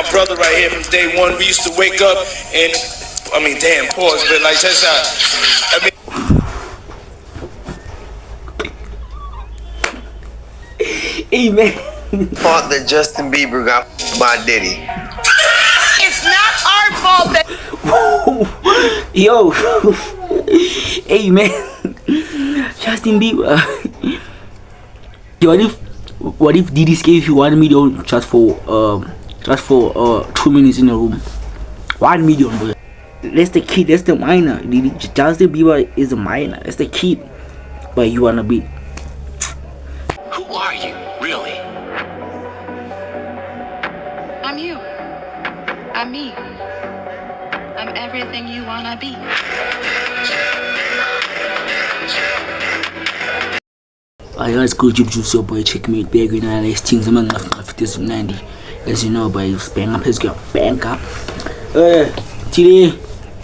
my brother right here from day one. We used to wake up and, I mean, damn, pause, but like, that's how, I mean. Hey, man. Fault that Justin Bieber got by Diddy. It's not our fault that. Yo. Hey, man. Justin Bieber. Yo, what if Diddy gave you 1 million just for 2 minutes in a room? 1 million, bro. That's the kid. That's the minor. Justin Bieber is a minor. That's the kid. But you wanna be. Who are you, really? I'm you. I'm me. I'm everything you wanna be. I guys go juice your boy Check.Mate bag in and these things among this 90. As you know, by bang up his girl, bang up. Today,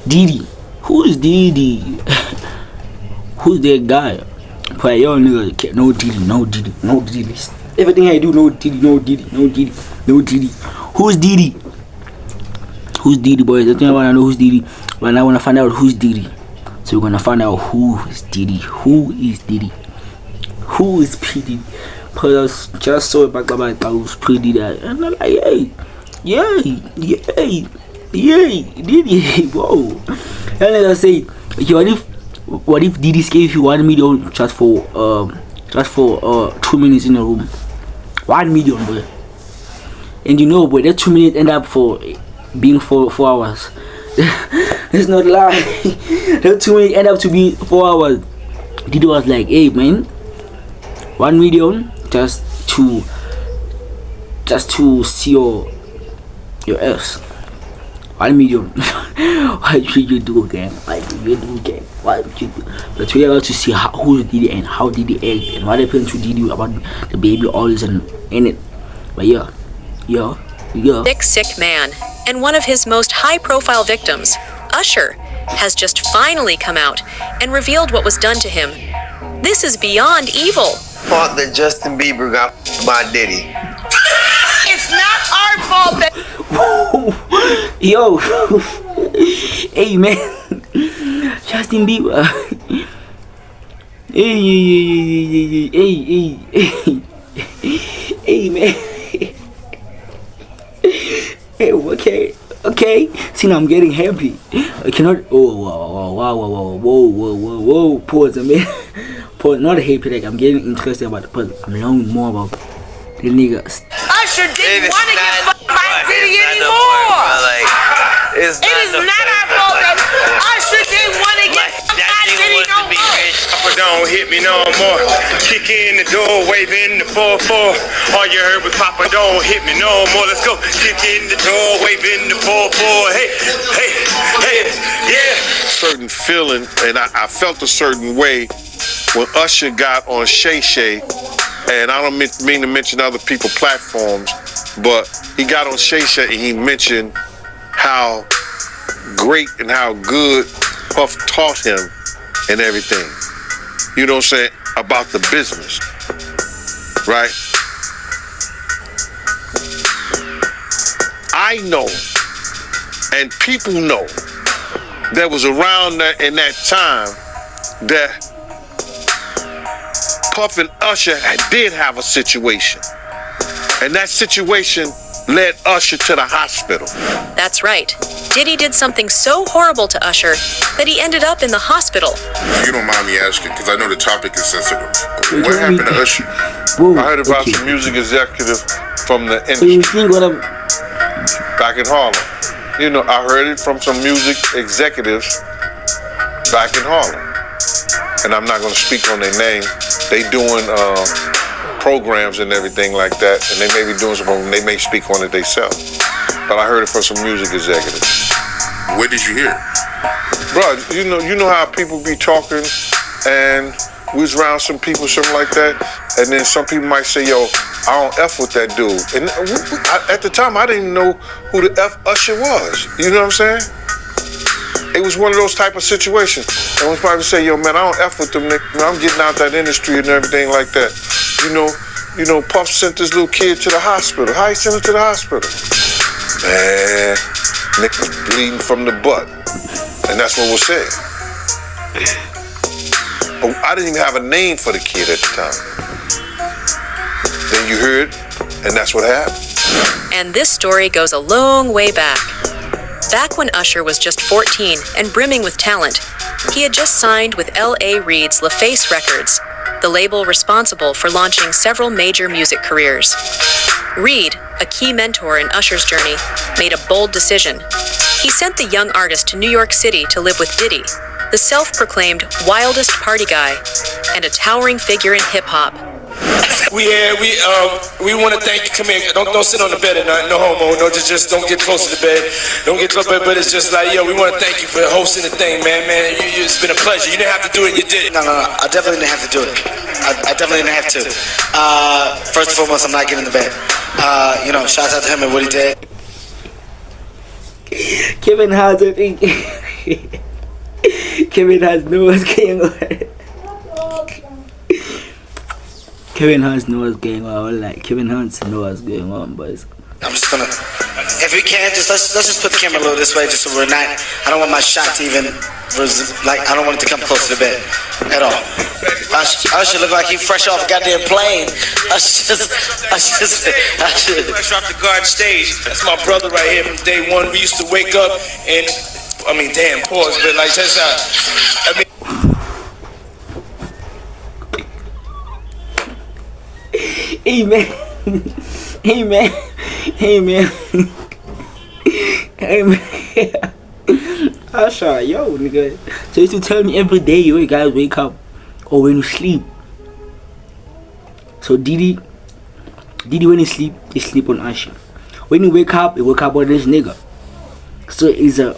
Diddy. Who is Diddy? Who's that guy? But y'all nigga, no Diddy, no Diddy, no Diddy. Everything I do, no Diddy, no Diddy, no Diddy, no Diddy. Who's Diddy? Who's Diddy, boys? I think I wanna know who's Diddy. But I wanna find out who's Diddy. So we're gonna find out who is Diddy. Who is Diddy? Who is Diddy? Cause I just saw it back about I was pretty that, and I'm like, yay, Diddy, whoa. And then I say, what if Diddy gave you 1 million just for 2 minutes in a room? 1 million, bro. And you know, boy, that 2 minutes end up for being 4 hours. It's not lie. That 2 minutes end up to be 4 hours. Diddy was like, hey man, 1 million just to see your ass. 1 million. Why should you do again? Why do you do again? Why would you do? But we are about to see who Diddy and how Diddy act and what happened to Diddy about the baby all this and in it. But yeah. Sick man, and one of his most high-profile victims, Usher, has just finally come out and revealed what was done to him. This is beyond evil. Fault that Justin Bieber got by Diddy. It's not our fault that. Yo. Hey, man. Justin Bieber. Hey, man. Hey, okay. See, now I'm getting happy. I cannot. Whoa. Pause a minute. Pause. Not happy. Like I'm getting interested about the person. I'm learning more about the niggas. Usher didn't want to get fucked by Diddy anymore. It is not our fault that Usher didn't want to get fucked by Diddy no more. Papa don't hit me no more. Kick in the door, waving the 4-4. All you heard was Papa don't hit me no more. Let's go. Kick in the door, waving the 4-4. Hey, yeah. Certain feeling, and I felt a certain way when Usher got on Shay Shay, and I don't mean to mention other people's platforms, but he got on Shay Shay and he mentioned how great and how good Puff taught him and everything. You know what I'm saying? About the business, right? I know, and people know, that was around in that time that Puff and Usher did have a situation. And that situation led Usher to the hospital. That's right. Diddy did something so horrible to Usher that he ended up in the hospital. If you don't mind me asking, because I know the topic is sensitive, what happened to Usher? I heard about the music executive from the industry back in Harlem. You know, I heard it from some music executives back in Harlem. And I'm not going to speak on their name. They doing programs and everything like that, and they may be doing something. They may speak on it themselves. But I heard it from some music executives. What did you hear? Bro, you know how people be talking, and we was around some people, something like that, and then some people might say, yo, I don't F with that dude. And at the time, I didn't know who the F Usher was. You know what I'm saying? It was one of those type of situations. And we probably say, yo, man, I don't F with them niggas. I'm getting out that industry and everything like that. You know, Puff sent this little kid to the hospital. How he sent him to the hospital? Man, Nick was bleeding from the butt. And that's what was said. But I didn't even have a name for the kid at the time. Then you heard, and that's what happened. And this story goes a long way back. Back when Usher was just 14 and brimming with talent, he had just signed with L.A. Reid's LaFace Records, the label responsible for launching several major music careers. Reid, a key mentor in Usher's journey, made a bold decision. He sent the young artist to New York City to live with Diddy, the self-proclaimed wildest party guy and a towering figure in hip-hop. We want to thank you. Come here. Don't sit on the bed at night. No homo. No, just don't get close to the bed. Don't get close to the bed. But it's just like, yo, we want to thank you for hosting the thing, man. It's been a pleasure. You didn't have to do it. You did it. No. I definitely didn't have to do it. I definitely didn't have to. First and foremost, I'm not getting in the bed. Shout out to him and what he did. Kevin has a thing. Kevin has no what's going on. Kevin Hunts knows what's going on. Like Kevin Hunts knows what's going on, boys. I'm just gonna, if we can, let's just put the camera a little this way, just so we're not. I don't want my shot to even, I don't want it to come close to the bed at all. I should look like he fresh off a goddamn plane. I should. Fresh off the garden stage. That's my brother right here from day one. We used to wake up and, damn, pause, but like that's how. Hey man. Usher, yo nigga. So you used to tell me every day you guys wake up or when you sleep. So Diddy when you sleep on Usher. When you wake up on this nigga. So it's a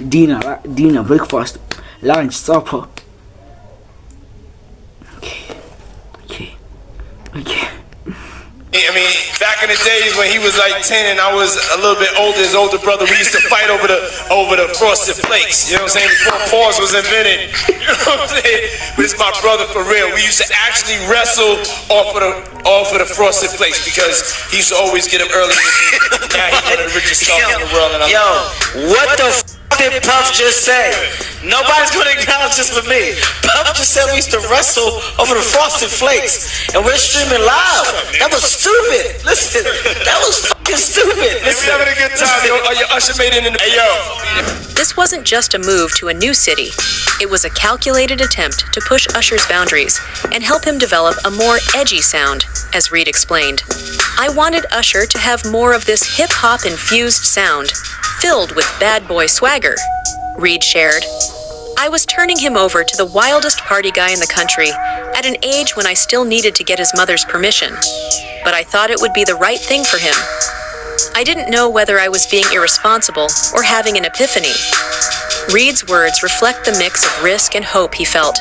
dinner, breakfast, lunch, supper. Okay. Back in the days when he was like 10 and I was a little bit older, his older brother, we used to fight over the frosted flakes. You know what I'm saying? Before pause was invented. You know what I'm saying? But it's my brother for real. We used to actually wrestle off of the frosted flakes because he used to always get up early. Now he's one of the richest stars in the world. Yo, what the did Puff just say? Nobody's gonna acknowledge this but me. Puff just said we used to wrestle over the frosted flakes, and we're streaming live. That was stupid. Listen, that was fucking stupid. Listen, we're having a good time. Yo, Usher made it in the. Hey, yo. This wasn't just a move to a new city. It was a calculated attempt to push Usher's boundaries and help him develop a more edgy sound, as Reid explained. I wanted Usher to have more of this hip-hop infused sound, filled with bad boy swagger, Reid shared. I was turning him over to the wildest party guy in the country at an age when I still needed to get his mother's permission, but I thought it would be the right thing for him. I didn't know whether I was being irresponsible or having an epiphany. Reid's words reflect the mix of risk and hope he felt,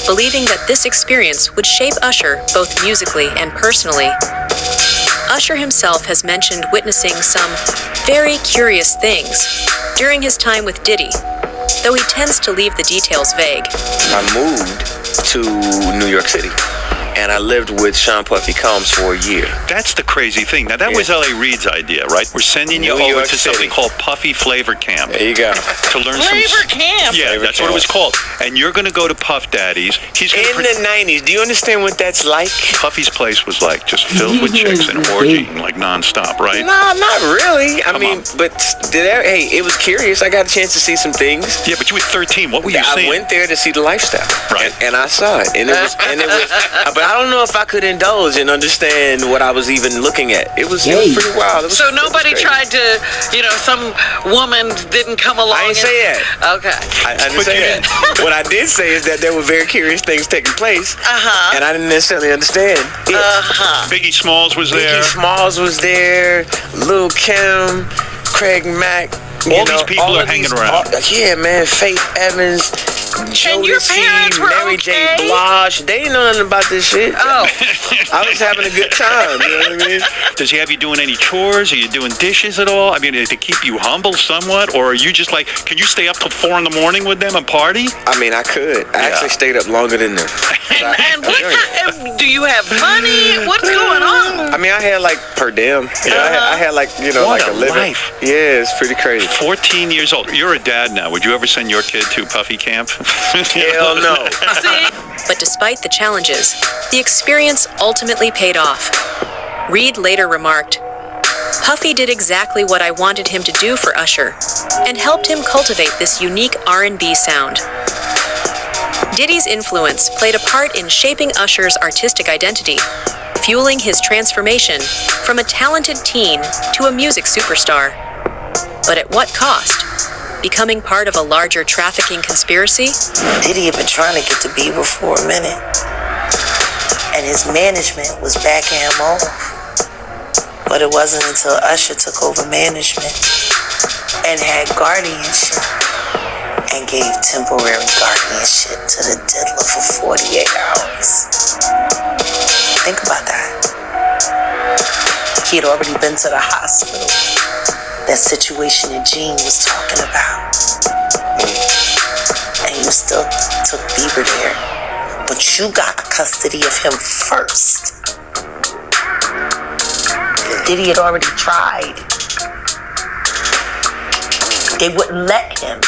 believing that this experience would shape Usher both musically and personally. Usher himself has mentioned witnessing some very curious things during his time with Diddy, though he tends to leave the details vague. I moved to New York City, and I lived with Sean Puffy Combs for a year. That's the crazy thing. Now, that was L.A. Reid's idea, right? We're sending you over to something called Puffy Flavor Camp. There you go. To learn Flavor Camp? Yeah, Flavor that's what it was called. And you're going to go to Puff Daddy's. He's in the 90s. Do you understand what that's like? Puffy's place was like just filled with chicks and orgying like nonstop, right? No, not really. But it was curious. I got a chance to see some things. Yeah, but you were 13. What were you seeing? I went there to see the lifestyle. Right. And I saw it. And it was but I don't know if I could indulge and understand what I was even looking at. It was pretty wild. So nobody tried to, some woman didn't come along. I didn't say that. Okay. I didn't say that. What I did say is that there were very curious things taking place. And I didn't necessarily understand it. Biggie Smalls was there. Biggie Smalls was there. Lil' Kim, Craig Mack. All these people are hanging around. Yeah, man. Faith Evans. And your parents were Mary okay? J. Blige, they didn't know nothing about this shit. Oh. I was having a good time, you know what I mean? Does he have you doing any chores? Are you doing dishes at all? I mean, to keep you humble somewhat? Or are you just like, can you stay up till 4 a.m. with them and party? I mean, I could. I actually stayed up longer than them. And what kind, do you have money? What's going on? I mean, I had like per diem. You know, I had like, you know, What like a a living. life. Yeah, it's pretty crazy. 14 years old. You're a dad now. Would you ever send your kid to Puffy Camp? Hell no. But despite the challenges, the experience ultimately paid off. Reed later remarked, "Puffy did exactly what I wanted him to do for Usher, and helped him cultivate this unique R&B sound." Diddy's influence played a part in shaping Usher's artistic identity, fueling his transformation from a talented teen to a music superstar. But at what cost? Becoming part of a larger trafficking conspiracy? Diddy had been trying to get to Bieber for a minute, and his management was backing him off. But it wasn't until Usher took over management and had guardianship and gave temporary guardianship to the diddler for 48 hours. Think about that. He had already been to the hospital. That situation that Gene was talking about. And you still took Bieber there. But you got custody of him first. Diddy had already tried. They wouldn't let him.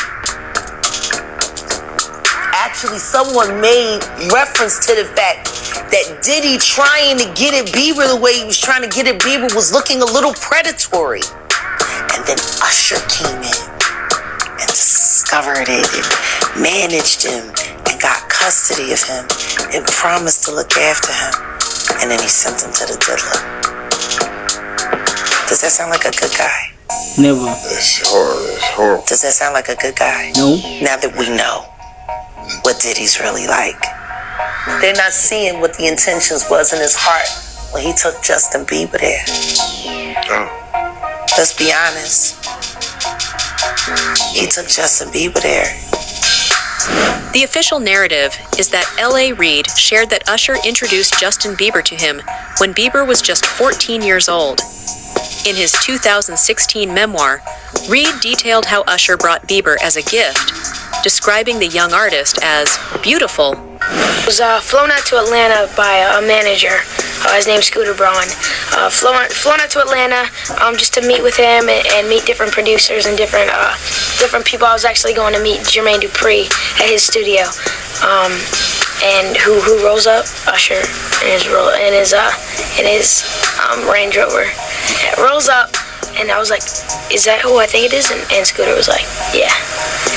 Actually, someone made reference to the fact that Diddy trying to get at Bieber the way he was trying to get at Bieber was looking a little predatory. And then Usher came in and discovered it and managed him and got custody of him and promised to look after him. And then he sent him to the diddler. Does that sound like a good guy? Never. It's horrible. Does that sound like a good guy? No. Now that we know what Diddy's really like. They're not seeing what the intentions was in his heart when he took Justin Bieber there. Oh. Let's be honest. He took Justin Bieber there. The official narrative is that L.A. Reid shared that Usher introduced Justin Bieber to him when Bieber was just 14 years old. In his 2016 memoir, Reid detailed how Usher brought Bieber as a gift, describing the young artist as beautiful. I was flown out to Atlanta by a manager. His name's Scooter Braun. Flown out to Atlanta just to meet with him and meet different producers and different people. I was actually going to meet Jermaine Dupri at his studio. And who rolls up? Usher in his Range Rover. Rolls up, and I was like, "Is that who I think it is?" And Scooter was like, "Yeah."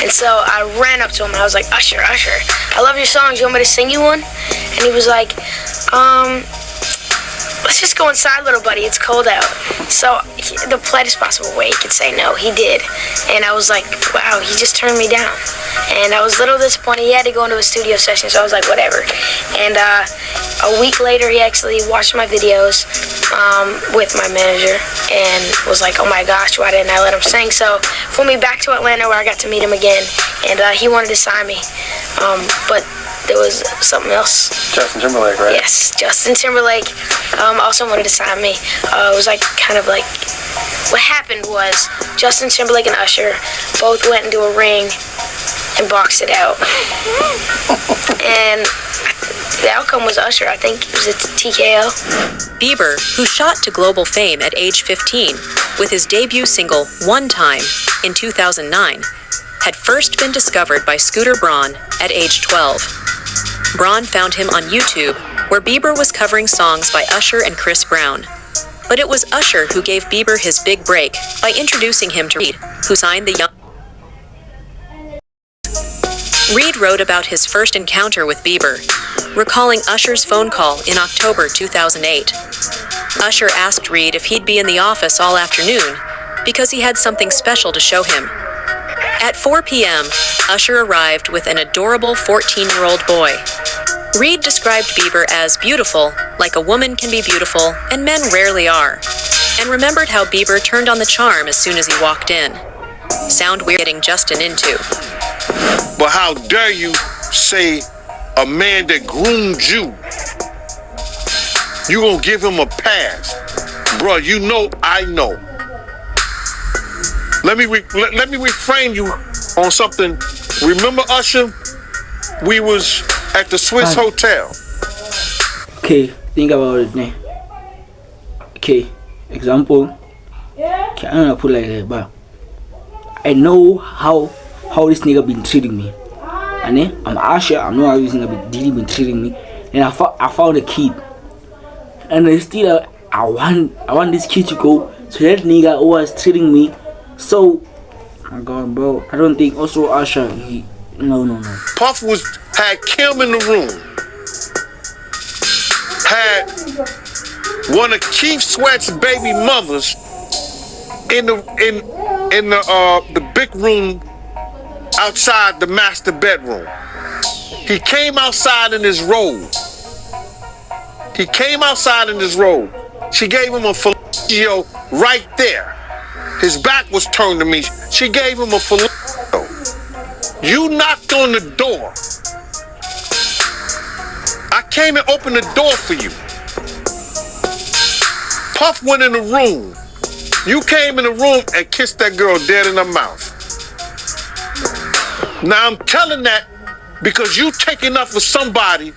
And so I ran up to him and I was like, Usher, I love your songs. You want me to sing you one?" And he was like, "Let's just go inside, little buddy. It's cold out." So the politest possible way he could say no, he did. And I was like, wow, he just turned me down. And I was a little disappointed. He had to go into a studio session, so I was like, whatever. And a week later, he actually watched my videos with my manager and was like, oh my gosh, why didn't I let him sing? So flew me back to Atlanta where I got to meet him again. And he wanted to sign me. But there was something else. Justin Timberlake, right? Yes, Justin Timberlake also wanted to sign me. It was like kind of like what happened was Justin Timberlake and Usher both went into a ring and boxed it out. And the outcome was Usher. I think it was a TKO. Bieber, who shot to global fame at age 15 with his debut single One Time in 2009, had first been discovered by Scooter Braun at age 12. Braun found him on YouTube, where Bieber was covering songs by Usher and Chris Brown. But it was Usher who gave Bieber his big break by introducing him to Reid, who signed the young. Reid wrote about his first encounter with Bieber, recalling Usher's phone call in October 2008. Usher asked Reid if he'd be in the office all afternoon because he had something special to show him. At 4 p.m., Usher arrived with an adorable 14-year-old boy. Reid described Bieber as beautiful, like a woman can be beautiful, and men rarely are, and remembered how Bieber turned on the charm as soon as he walked in. Sound weird getting Justin into. But how dare you say a man that groomed you, you gonna give him a pass? Bro, you know I know. Let me reframe you on something. Remember Usher? We was at the Swiss Hotel. Okay, think about it now. Okay, example. Okay, I'm gonna put like that, but I know how this nigga been treating me. And then I'm Usher, I know how this nigga Diddy been treating me. And I found a kid. And I still I want this kid to go to that nigga who was treating me. So my God, bro, I don't think also Usher no. Puff had Kim in the room. Had one of Keith Sweat's baby mothers in the big room outside the master bedroom. He came outside in his robe. She gave him a fellatio right there. His back was turned to me. She gave him a fellatio. You knocked on the door. I came and opened the door for you. Puff went in the room. You came in the room and kissed that girl dead in her mouth. Now I'm telling that because you taking up for somebody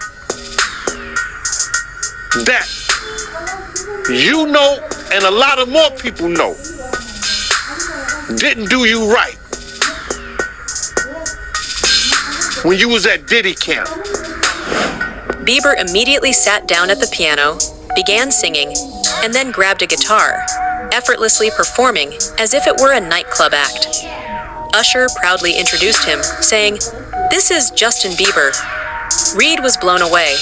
that you know and a lot of more people know didn't do you right when you was at Diddy camp. Bieber immediately sat down at the piano, began singing, and then grabbed a guitar, effortlessly performing as if it were a nightclub act. Usher proudly introduced him, saying, "This is Justin Bieber." Reed was blown away,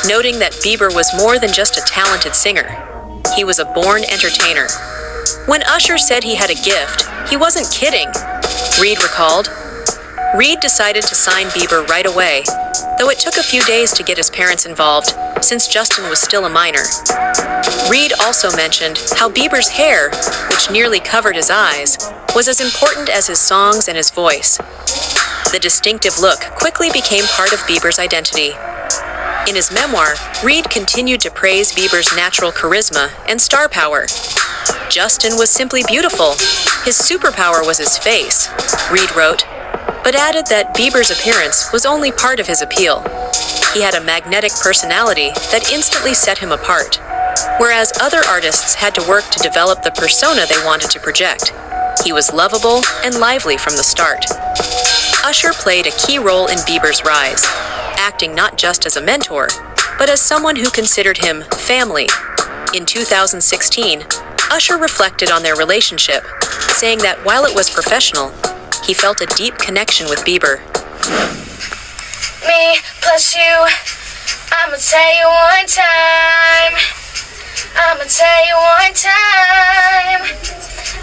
noting that Bieber was more than just a talented singer. He was a born entertainer. When Usher said he had a gift, he wasn't kidding, Reed recalled. Reed decided to sign Bieber right away, though it took a few days to get his parents involved, since Justin was still a minor. Reed also mentioned how Bieber's hair, which nearly covered his eyes, was as important as his songs and his voice. The distinctive look quickly became part of Bieber's identity. In his memoir, Reed continued to praise Bieber's natural charisma and star power. Justin was simply beautiful. His superpower was his face, Reed wrote, but added that Bieber's appearance was only part of his appeal. He had a magnetic personality that instantly set him apart, whereas other artists had to work to develop the persona they wanted to project. He was lovable and lively from the start. Usher played a key role in Bieber's rise, acting not just as a mentor, but as someone who considered him family. In 2016, Usher reflected on their relationship, saying that while it was professional, he felt a deep connection with Bieber. Me plus you, I'ma tell you one time. I'ma tell you one time.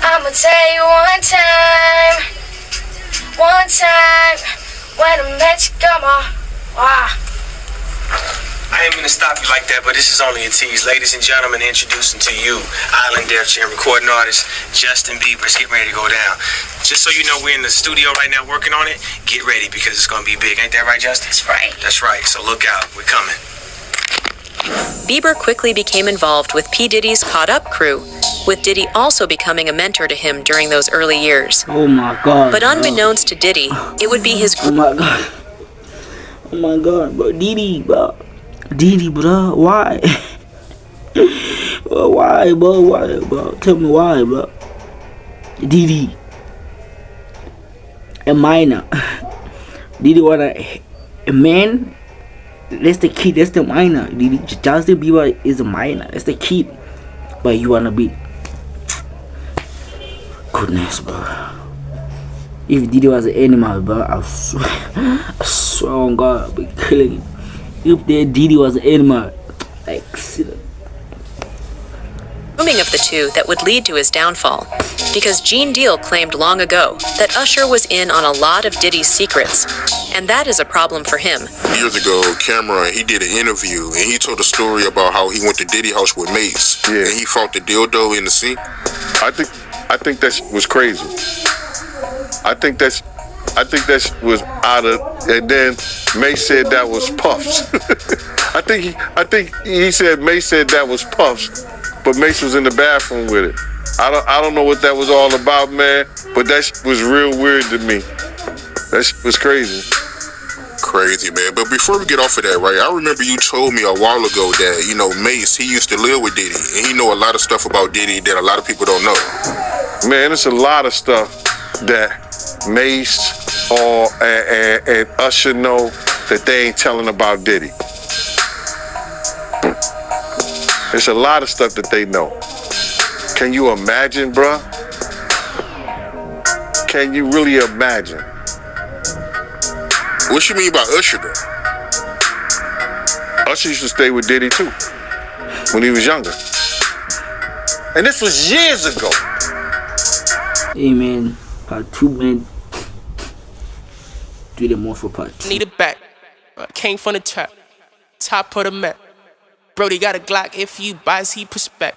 I'ma tell you one time. One time when I met you, come on. Wow. I ain't gonna stop you like that, but this is only a tease. Ladies and gentlemen, introducing to you, Island Def Jam recording artist Justin Bieber. It's getting ready to go down. Just so you know, we're in the studio right now working on it. Get ready because it's gonna be big. Ain't that right, Justin? That's right. That's right. So look out. We're coming. Bieber quickly became involved with P. Diddy's Caught Up crew, with Diddy also becoming a mentor to him during those early years. Oh my God. But unbeknownst to Diddy, it would be his... Oh my God, bro. Diddy, bro. Why? Why, bro? Tell me why, bro. Diddy. A minor. Diddy want a man. That's the kid. That's the minor. Diddy. Justin Bieber is a minor. That's the kid. But you wanna be... Goodness, bro. If Diddy was an animal, bro, I swear on God, I'd be killing him. If Diddy was an animal, like, grooming of the two that would lead to his downfall, because Gene Deal claimed long ago that Usher was in on a lot of Diddy's secrets, and that is a problem for him. Years ago, Cameron, he did an interview, and he told a story about how he went to Diddy house with Mace, and he fought the dildo in the sink. I think that was crazy. I think that's I think that was out of, and then Mace said that was Puffs. I think he said Mace said that was Puffs, but Mace was in the bathroom with it. I don't know what that was all about, man, but that was real weird to me. That was crazy. Crazy, man. But before we get off of that, right, I remember you told me a while ago that, you know, Mace, he used to live with Diddy, and he know a lot of stuff about Diddy that a lot of people don't know. Man, it's a lot of stuff that Mace and Usher know that they ain't telling about Diddy. There's a lot of stuff that they know. Can you imagine, bruh? Can you really imagine? What you mean by Usher, though? Usher used to stay with Diddy, too, when he was younger. And this was years ago. Hey, man. Part 2, man. Do the more for part 2. Need it back. Came from the top of the map. Brody got a Glock if you buys, he prospect.